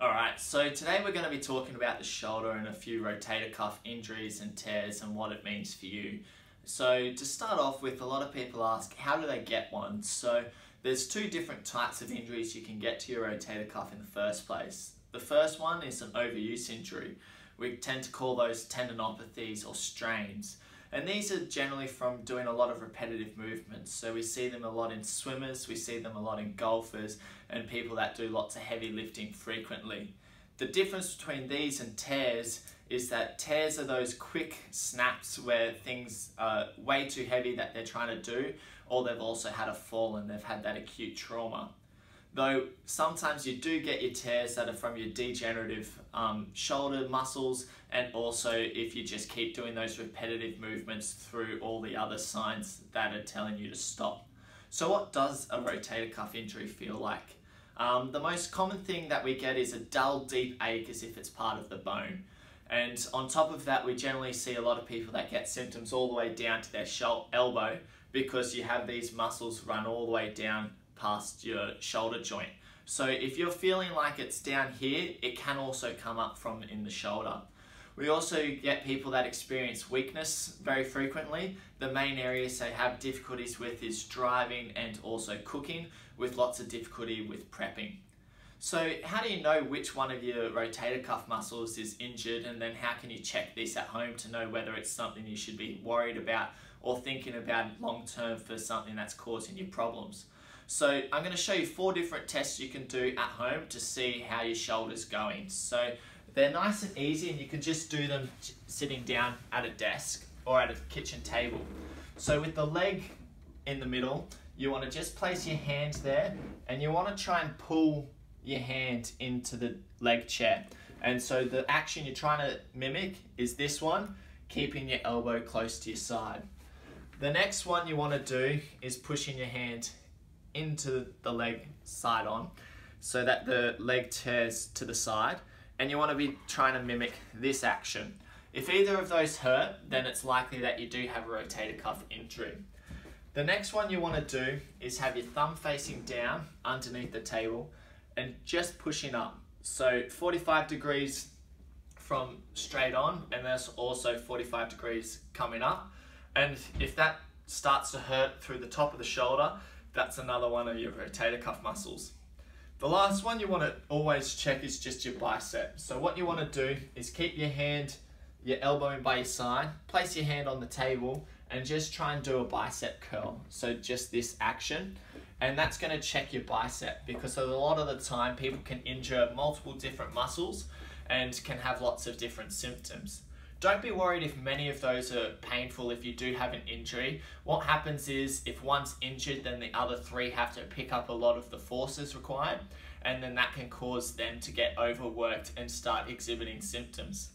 Alright, so today we're going to be talking about the shoulder and a few rotator cuff injuries and tears and what it means for you. So to start off with, a lot of people ask, how do they get one? So there's two different types of injuries you can get to your rotator cuff in the first place. The first one is an overuse injury. We tend to call those tendinopathies or strains. And these are generally from doing a lot of repetitive movements. So we see them a lot in swimmers, we see them a lot in golfers, and people that do lots of heavy lifting frequently. The difference between these and tears is that tears are those quick snaps where things are way too heavy that they're trying to do, or they've also had a fall and they've had that acute trauma. Though sometimes you do get your tears that are from your degenerative shoulder muscles, and also if you just keep doing those repetitive movements through all the other signs that are telling you to stop. So what does a rotator cuff injury feel like? The most common thing that we get is a dull, deep ache as if it's part of the bone. And on top of that, we generally see a lot of people that get symptoms all the way down to their elbow, because you have these muscles run all the way down past your shoulder joint. So if you're feeling like it's down here, it can also come up from in the shoulder. We also get people that experience weakness very frequently. The main areas they have difficulties with is driving and also cooking, with lots of difficulty with prepping. So how do you know which one of your rotator cuff muscles is injured, and then how can you check this at home to know whether it's something you should be worried about or thinking about long term for something that's causing you problems? So I'm going to show you 4 different tests you can do at home to see how your shoulder's going. So they're nice and easy, and you can just do them sitting down at a desk or at a kitchen table. So with the leg in the middle, you want to just place your hand there, and you want to try and pull your hand into the leg chair. And so the action you're trying to mimic is this one, keeping your elbow close to your side. The next one you want to do is pushing your hand into the leg side on, so that the leg tears to the side, and you want to be trying to mimic this action. If either of those hurt, then it's likely that you do have a rotator cuff injury. The next one you want to do is have your thumb facing down underneath the table and just pushing up. So 45 degrees from straight on, and there's also 45 degrees coming up. And if that starts to hurt through the top of the shoulder, that's another one of your rotator cuff muscles. The last one you want to always check is just your bicep. So what you want to do is keep your elbow in by your side, place your hand on the table, and just try and do a bicep curl. So just this action, and that's going to check your bicep, because a lot of the time people can injure multiple different muscles and can have lots of different symptoms. Don't be worried if many of those are painful if you do have an injury. What happens is if one's injured, then the other 3 have to pick up a lot of the forces required, and then that can cause them to get overworked and start exhibiting symptoms.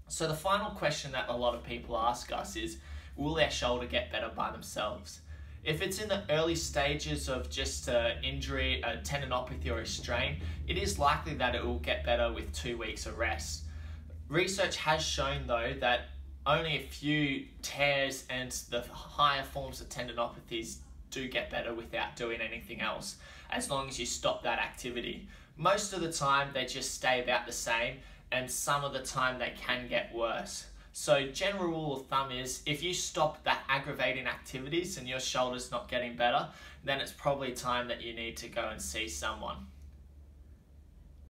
So the final question that a lot of people ask us is, will their shoulder get better by themselves? If it's in the early stages of just an injury, a tendinopathy or a strain, it is likely that it will get better with 2 weeks of rest. Research has shown though that only a few tears and the higher forms of tendinopathies do get better without doing anything else, as long as you stop that activity. Most of the time they just stay about the same, and some of the time they can get worse. So general rule of thumb is, if you stop that aggravating activities and your shoulder's not getting better, then it's probably time that you need to go and see someone.